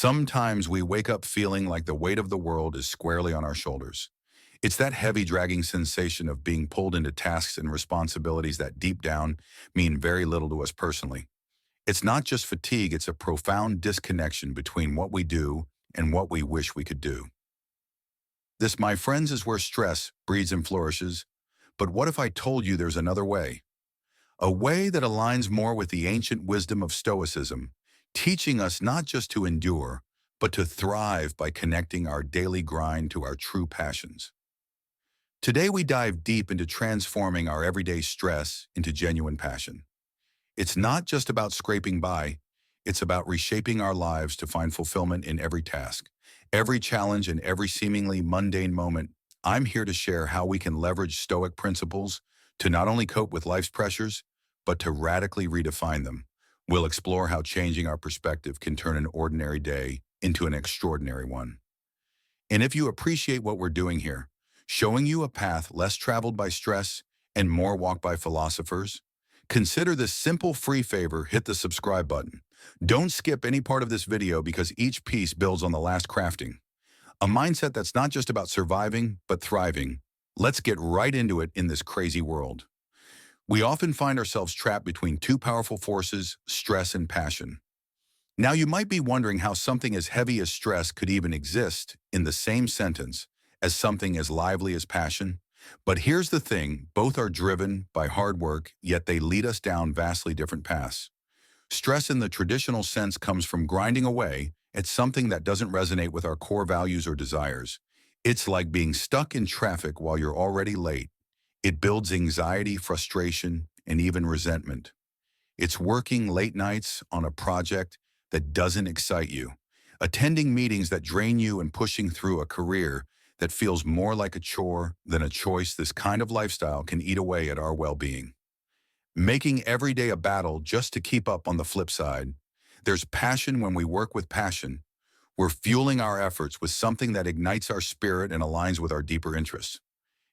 Sometimes we wake up feeling like the weight of the world is squarely on our shoulders. It's that heavy, dragging sensation of being pulled into tasks and responsibilities that deep down mean very little to us personally. It's not just fatigue, it's a profound disconnection between what we do and what we wish we could do. This, my friends, is where stress breeds and flourishes. But what if I told you there's another way? A way that aligns more with the ancient wisdom of Stoicism, teaching us not just to endure, but to thrive by connecting our daily grind to our true passions. Today we dive deep into transforming our everyday stress into genuine passion. It's not just about scraping by, it's about reshaping our lives to find fulfillment in every task, every challenge, and every seemingly mundane moment. I'm here to share how we can leverage Stoic principles to not only cope with life's pressures, but to radically redefine them. We'll explore how changing our perspective can turn an ordinary day into an extraordinary one. And if you appreciate what we're doing here, showing you a path less traveled by stress and more walked by philosophers, consider this simple free favor: hit the subscribe button. Don't skip any part of this video because each piece builds on the last crafting. A mindset that's not just about surviving, but thriving. Let's get right into it in this crazy world. We often find ourselves trapped between two powerful forces, stress and passion. Now you might be wondering how something as heavy as stress could even exist in the same sentence as something as lively as passion. But here's the thing, both are driven by hard work, yet they lead us down vastly different paths. Stress in the traditional sense comes from grinding away at something that doesn't resonate with our core values or desires. It's like being stuck in traffic while you're already late. It builds anxiety, frustration, and even resentment. It's working late nights on a project that doesn't excite you, attending meetings that drain you, and pushing through a career that feels more like a chore than a choice. This kind of lifestyle can eat away at our well-being, making every day a battle just to keep up. On the flip side, there's passion. When we work with passion, we're fueling our efforts with something that ignites our spirit and aligns with our deeper interests.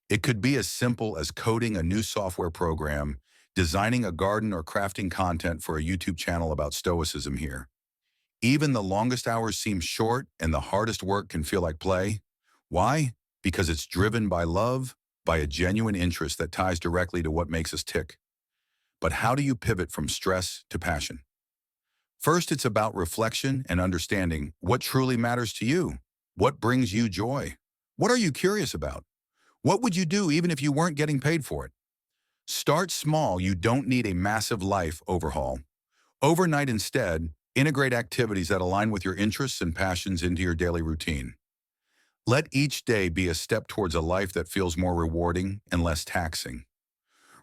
It could be as simple as coding a new software program, designing a garden, or crafting content for a YouTube channel about stoicism here. Even the longest hours seem short and the hardest work can feel like play. Why? Because it's driven by love, by a genuine interest that ties directly to what makes us tick. But how do you pivot from stress to passion? First, it's about reflection and understanding what truly matters to you. What brings you joy? What are you curious about? What would you do even if you weren't getting paid for it? Start small. You don't need a massive life overhaul. Overnight, instead, integrate activities that align with your interests and passions into your daily routine. Let each day be a step towards a life that feels more rewarding and less taxing.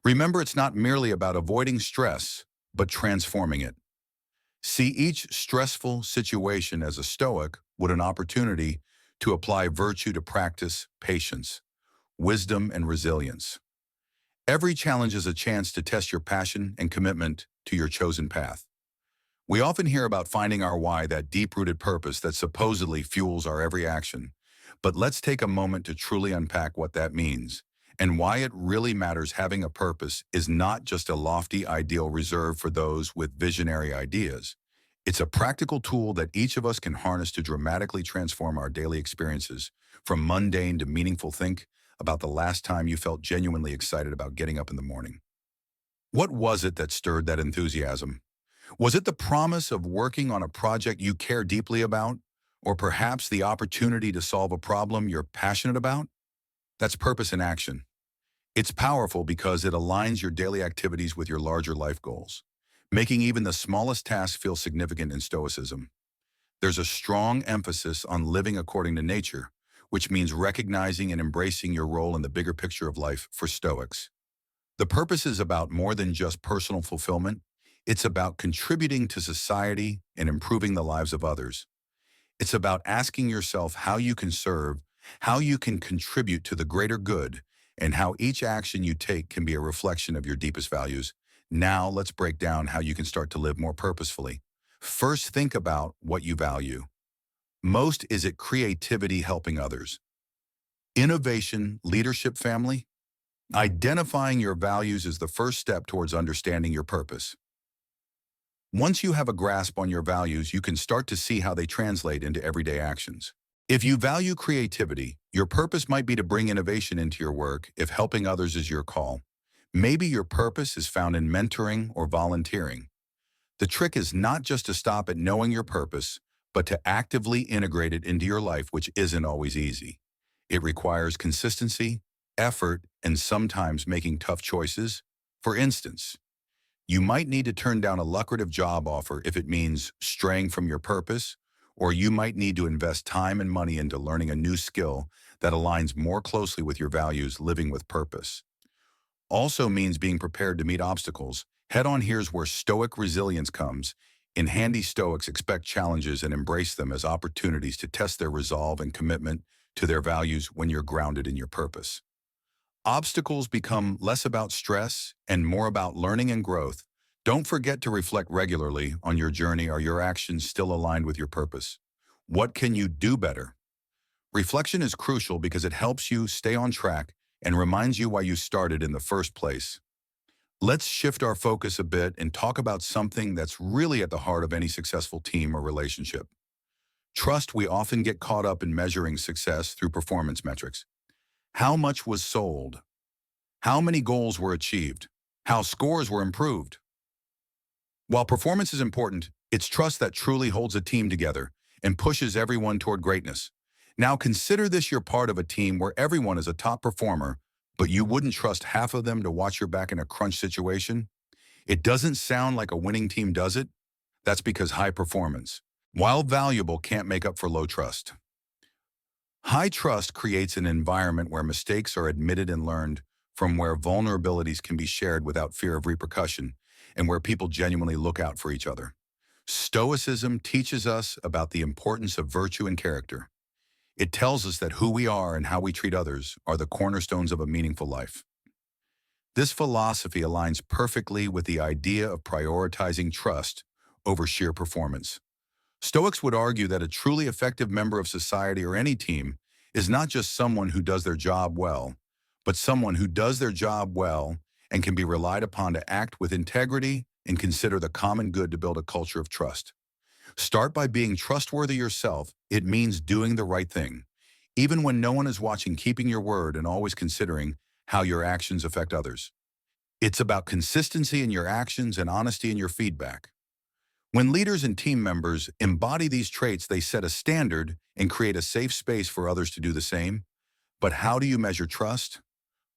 Remember, it's not merely about avoiding stress, but transforming it. See each stressful situation as a Stoic would an opportunity to apply virtue, to practice patience, wisdom, and resilience. Every challenge is a chance to test your passion and commitment to your chosen path. We often hear about finding our why, that deep-rooted purpose that supposedly fuels our every action. But let's take a moment to truly unpack what that means and why it really matters. Having a purpose is not just a lofty ideal reserved for those with visionary ideas. It's a practical tool that each of us can harness to dramatically transform our daily experiences, from mundane to meaningful. Think about the last time you felt genuinely excited about getting up in the morning. What was it that stirred that enthusiasm? Was it the promise of working on a project you care deeply about? Or perhaps the opportunity to solve a problem you're passionate about? That's purpose in action. It's powerful because it aligns your daily activities with your larger life goals, making even the smallest task feel significant. In Stoicism, there's a strong emphasis on living according to nature, which means recognizing and embracing your role in the bigger picture of life. For Stoics, the purpose is about more than just personal fulfillment. It's about contributing to society and improving the lives of others. It's about asking yourself how you can serve, how you can contribute to the greater good, and how each action you take can be a reflection of your deepest values. Now let's break down how you can start to live more purposefully. First, think about what you value most. Is it creativity, helping others, innovation, leadership, family? Identifying your values is the first step towards understanding your purpose. Once you have a grasp on your values, you can start to see how they translate into everyday actions. If you value creativity, your purpose might be to bring innovation into your work if helping others is your call. Maybe your purpose is found in mentoring or volunteering. The trick is not just to stop at knowing your purpose, but to actively integrate it into your life, which isn't always easy. It requires consistency, effort, and sometimes making tough choices. For instance, you might need to turn down a lucrative job offer if it means straying from your purpose, or you might need to invest time and money into learning a new skill that aligns more closely with your values. Living with purpose also means being prepared to meet obstacles. Head on. Here's where Stoic resilience comes. In handy, Stoics expect challenges and embrace them as opportunities to test their resolve and commitment to their values. When you're grounded in your purpose, obstacles become less about stress and more about learning and growth. Don't forget to reflect regularly on your journey. Are your actions still aligned with your purpose? What can you do better? Reflection is crucial because it helps you stay on track and reminds you why you started in the first place. Let's shift our focus a bit and talk about something that's really at the heart of any successful team or relationship. Trust. We often get caught up in measuring success through performance metrics. How much was sold? How many goals were achieved? How scores were improved? While performance is important, it's trust that truly holds a team together and pushes everyone toward greatness. Now consider this: you're part of a team where everyone is a top performer, but you wouldn't trust half of them to watch your back in a crunch situation. It doesn't sound like a winning team, does it? That's because high performance, while valuable, can't make up for low trust. High trust creates an environment where mistakes are admitted and learned from, where vulnerabilities can be shared without fear of repercussion, and where people genuinely look out for each other. Stoicism teaches us about the importance of virtue and character. It tells us that who we are and how we treat others are the cornerstones of a meaningful life. This philosophy aligns perfectly with the idea of prioritizing trust over sheer performance. Stoics would argue that a truly effective member of society or any team is not just someone who does their job well, but someone who does their job well and can be relied upon to act with integrity and consider the common good to build a culture of trust. Start by being trustworthy yourself. It means doing the right thing, even when no one is watching, keeping your word, and always considering how your actions affect others. It's about consistency in your actions and honesty in your feedback. When leaders and team members embody these traits, they set a standard and create a safe space for others to do the same. But how do you measure trust?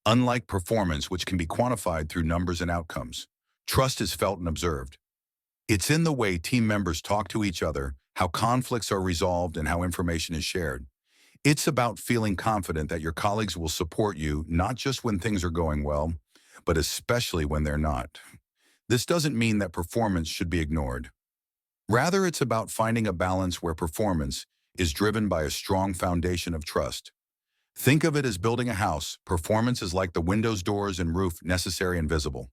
Unlike performance, which can be quantified through numbers and outcomes, trust is felt and observed. It's in the way team members talk to each other, how conflicts are resolved, and how information is shared. It's about feeling confident that your colleagues will support you, not just when things are going well, but especially when they're not. This doesn't mean that performance should be ignored. Rather, it's about finding a balance where performance is driven by a strong foundation of trust. Think of it as building a house. Performance is like the windows, doors, and roof, necessary and visible.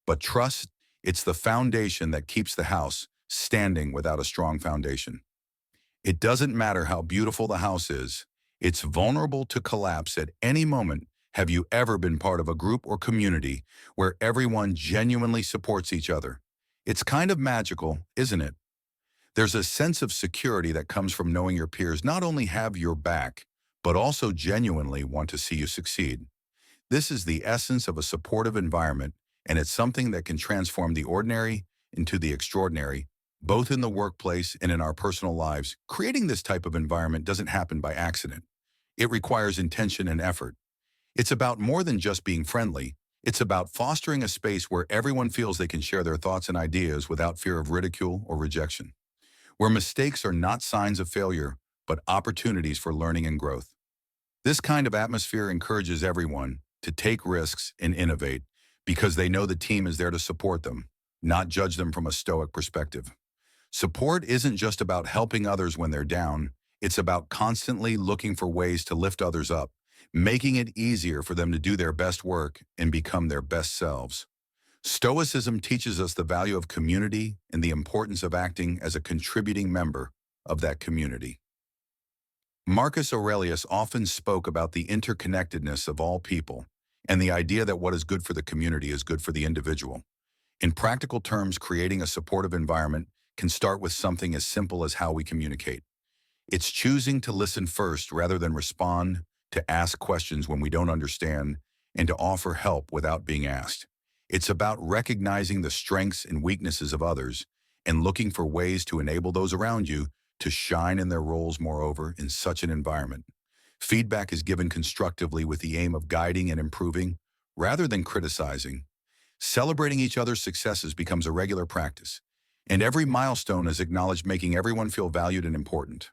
But trust, it's the foundation that keeps the house standing. Without a strong foundation, it doesn't matter how beautiful the house is, it's vulnerable to collapse at any moment. Have you ever been part of a group or community where everyone genuinely supports each other? It's kind of magical, isn't it? There's a sense of security that comes from knowing your peers not only have your back, but also genuinely want to see you succeed. This is the essence of a supportive environment, and it's something that can transform the ordinary into the extraordinary, both in the workplace and in our personal lives. Creating this type of environment doesn't happen by accident. It requires intention and effort. It's about more than just being friendly. It's about fostering a space where everyone feels they can share their thoughts and ideas without fear of ridicule or rejection, where mistakes are not signs of failure, but opportunities for learning and growth. This kind of atmosphere encourages everyone to take risks and innovate because they know the team is there to support them, not judge them. From a Stoic perspective, support isn't just about helping others when they're down, it's about constantly looking for ways to lift others up, making it easier for them to do their best work and become their best selves. Stoicism teaches us the value of community and the importance of acting as a contributing member of that community. Marcus Aurelius often spoke about the interconnectedness of all people and the idea that what is good for the community is good for the individual. In practical terms, creating a supportive environment can start with something as simple as how we communicate. It's choosing to listen first rather than respond, to ask questions when we don't understand, and to offer help without being asked. It's about recognizing the strengths and weaknesses of others and looking for ways to enable those around you to shine in their roles. Moreover, in such an environment, feedback is given constructively with the aim of guiding and improving rather than criticizing. Celebrating each other's successes becomes a regular practice, and every milestone is acknowledged, making everyone feel valued and important.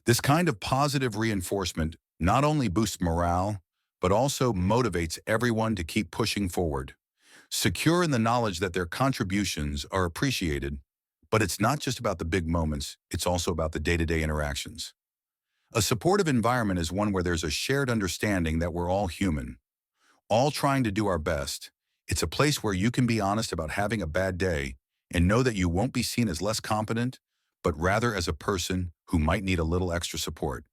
This kind of positive reinforcement not only boosts morale, but also motivates everyone to keep pushing forward, secure in the knowledge that their contributions are appreciated. But it's not just about the big moments, it's also about the day-to-day interactions. A supportive environment is one where there's a shared understanding that we're all human, all trying to do our best. It's a place where you can be honest about having a bad day and know that you won't be seen as less competent, but rather as a person who might need a little extra support.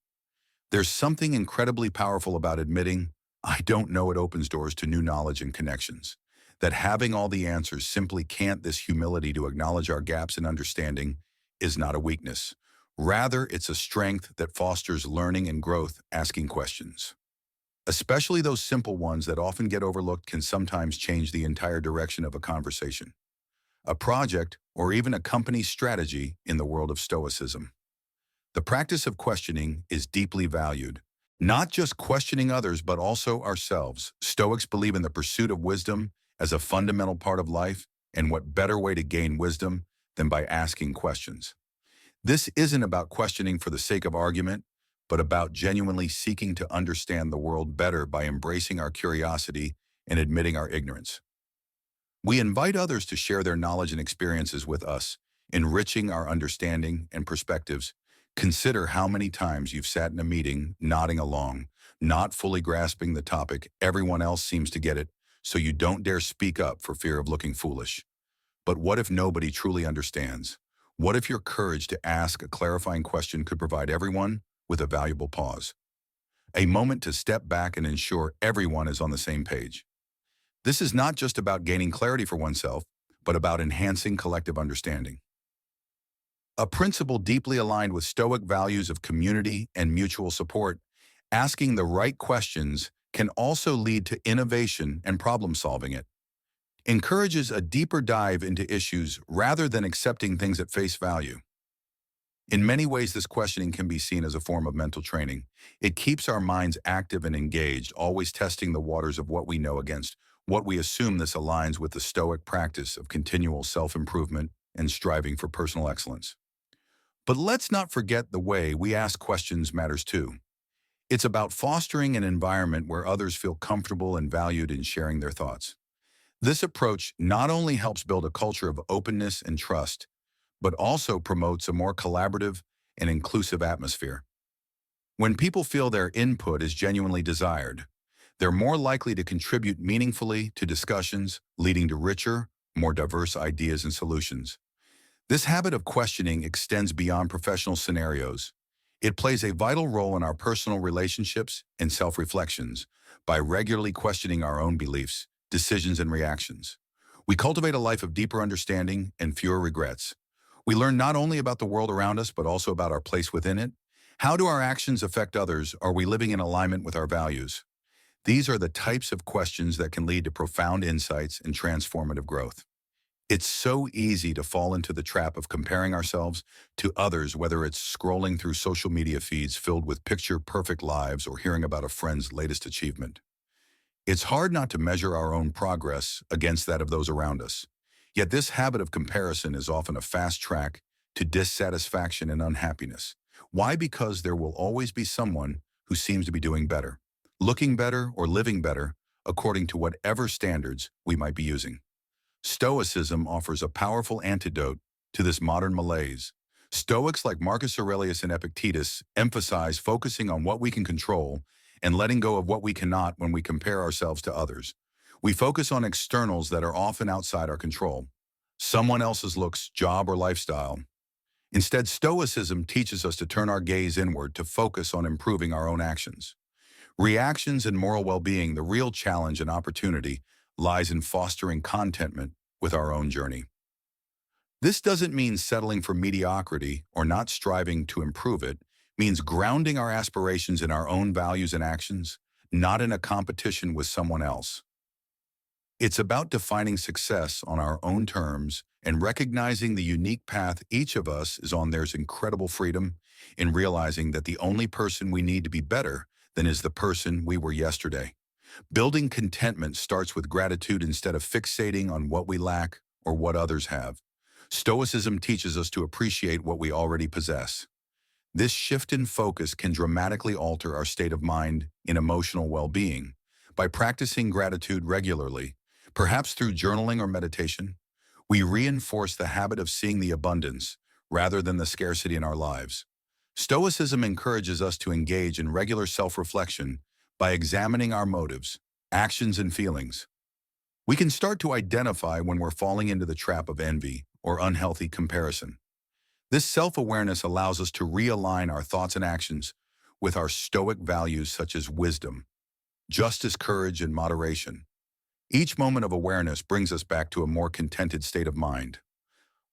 There's something incredibly powerful about admitting, I don't know. It opens doors to new knowledge and connections. That having all the answers simply can't. This humility to acknowledge our gaps in understanding is not a weakness. Rather, it's a strength that fosters learning and growth. Asking questions, especially those simple ones that often get overlooked, can sometimes change the entire direction of a conversation, a project, or even a company's strategy. In the world of Stoicism, the practice of questioning is deeply valued. Not just questioning others, but also ourselves. Stoics believe in the pursuit of wisdom as a fundamental part of life, and what better way to gain wisdom than by asking questions? This isn't about questioning for the sake of argument, but about genuinely seeking to understand the world better by embracing our curiosity and admitting our ignorance. We invite others to share their knowledge and experiences with us, enriching our understanding and perspectives. Consider how many times you've sat in a meeting, nodding along, not fully grasping the topic. Everyone else seems to get it, so you don't dare speak up for fear of looking foolish. But what if nobody truly understands? What if your courage to ask a clarifying question could provide everyone with a valuable pause, a moment to step back and ensure everyone is on the same page? This is not just about gaining clarity for oneself, but about enhancing collective understanding. A principle deeply aligned with Stoic values of community and mutual support, asking the right questions can also lead to innovation and problem solving. It encourages a deeper dive into issues rather than accepting things at face value. In many ways, this questioning can be seen as a form of mental training. It keeps our minds active and engaged, always testing the waters of what we know against what we assume. This aligns with the Stoic practice of continual self-improvement and striving for personal excellence. But let's not forget the way we ask questions matters too. It's about fostering an environment where others feel comfortable and valued in sharing their thoughts. This approach not only helps build a culture of openness and trust, but also promotes a more collaborative and inclusive atmosphere. When people feel their input is genuinely desired, they're more likely to contribute meaningfully to discussions, leading to richer, more diverse ideas and solutions. This habit of questioning extends beyond professional scenarios. It plays a vital role in our personal relationships and self-reflections. By regularly questioning our own beliefs, decisions, and reactions, we cultivate a life of deeper understanding and fewer regrets. We learn not only about the world around us, but also about our place within it. How do our actions affect others? Are we living in alignment with our values? These are the types of questions that can lead to profound insights and transformative growth. It's so easy to fall into the trap of comparing ourselves to others, whether it's scrolling through social media feeds filled with picture-perfect lives or hearing about a friend's latest achievement. It's hard not to measure our own progress against that of those around us. Yet this habit of comparison is often a fast track to dissatisfaction and unhappiness. Why? Because there will always be someone who seems to be doing better, looking better, or living better, according to whatever standards we might be using. Stoicism offers a powerful antidote to this modern malaise. Stoics like Marcus Aurelius and Epictetus emphasize focusing on what we can control and letting go of what we cannot. When we compare ourselves to others, we focus on externals that are often outside our control, someone else's looks, job, or lifestyle. Instead, Stoicism teaches us to turn our gaze inward, to focus on improving our own actions, reactions, and moral well-being. The real challenge and opportunity lies in fostering contentment with our own journey. This doesn't mean settling for mediocrity or not striving to improve it. It means grounding our aspirations in our own values and actions, not in a competition with someone else. It's about defining success on our own terms and recognizing the unique path each of us is on. There's incredible freedom in realizing that the only person we need to be better than is the person we were yesterday. Building contentment starts with gratitude instead of fixating on what we lack or what others have. Stoicism teaches us to appreciate what we already possess. This shift in focus can dramatically alter our state of mind and emotional well-being. By practicing gratitude regularly, perhaps through journaling or meditation, we reinforce the habit of seeing the abundance rather than the scarcity in our lives. Stoicism encourages us to engage in regular self-reflection by examining our motives, actions, and feelings. We can start to identify when we're falling into the trap of envy or unhealthy comparison. This self-awareness allows us to realign our thoughts and actions with our Stoic values such as wisdom, justice, courage, and moderation. Each moment of awareness brings us back to a more contented state of mind.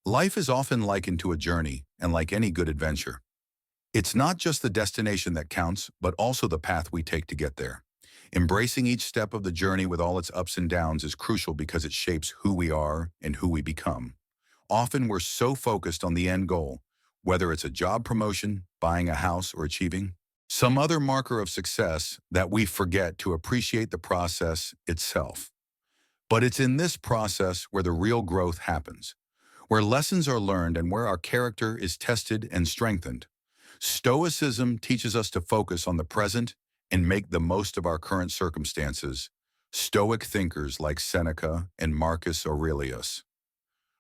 Life is often likened to a journey, and like any good adventure, it's not just the destination that counts, but also the path we take to get there. Embracing each step of the journey with all its ups and downs is crucial because it shapes who we are and who we become. Often we're so focused on the end goal, whether it's a job promotion, buying a house, or achieving some other marker of success, that we forget to appreciate the process itself. But it's in this process where the real growth happens, where lessons are learned and where our character is tested and strengthened. Stoicism teaches us to focus on the present and make the most of our current circumstances. Stoic thinkers like Seneca and Marcus Aurelius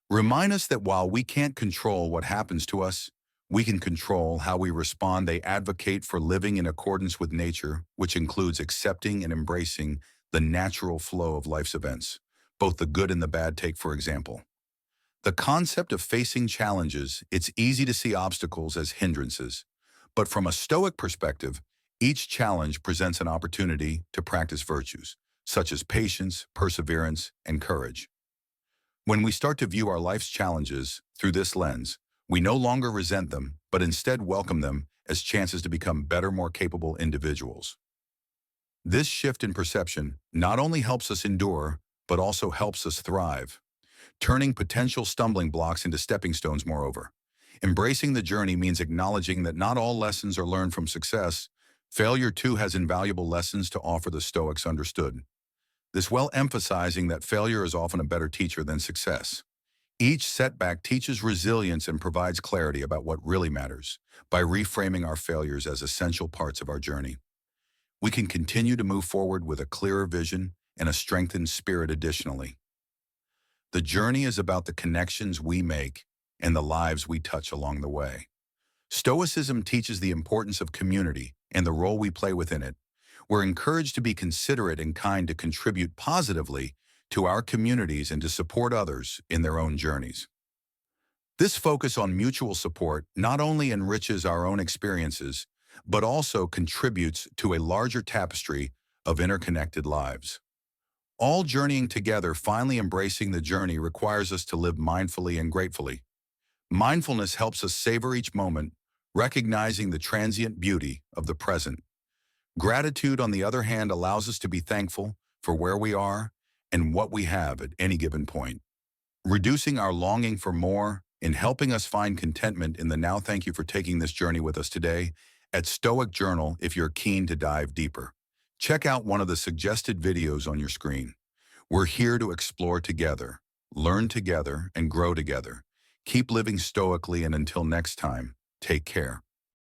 remind us that while we can't control what happens to us, we can control how we respond. They advocate for living in accordance with nature, which includes accepting and embracing the natural flow of life's events, both the good and the bad. Take, for example, the concept of facing challenges. It's easy to see obstacles as hindrances, but from a Stoic perspective, each challenge presents an opportunity to practice virtues, such as patience, perseverance, and courage. When we start to view our life's challenges through this lens, we no longer resent them, but instead welcome them as chances to become better, more capable individuals. This shift in perception not only helps us endure, but also helps us thrive, turning potential stumbling blocks into stepping stones. Moreover, embracing the journey means acknowledging that not all lessons are learned from success. Failure too has invaluable lessons to offer. The Stoics understood this well, emphasizing that failure is often a better teacher than success. Each setback teaches resilience and provides clarity about what really matters. By reframing our failures as essential parts of our journey, we can continue to move forward with a clearer vision and a strengthened spirit. Additionally, the journey is about the connections we make and the lives we touch along the way. Stoicism teaches the importance of community and the role we play within it. We're encouraged to be considerate and kind, to contribute positively to our communities and to support others in their own journeys. This focus on mutual support not only enriches our own experiences, but also contributes to a larger tapestry of interconnected lives. All journeying together. Finally, embracing the journey requires us to live mindfully and gratefully. Mindfulness helps us savor each moment, recognizing the transient beauty of the present. Gratitude, on the other hand, allows us to be thankful for where we are and what we have at any given point, reducing our longing for more and helping us find contentment in the now. Thank you for taking this journey with us today at Stoic Journal. If you're keen to dive deeper, check out one of the suggested videos on your screen. We're here to explore together, learn together, and grow together. Keep living stoically, and until next time, take care.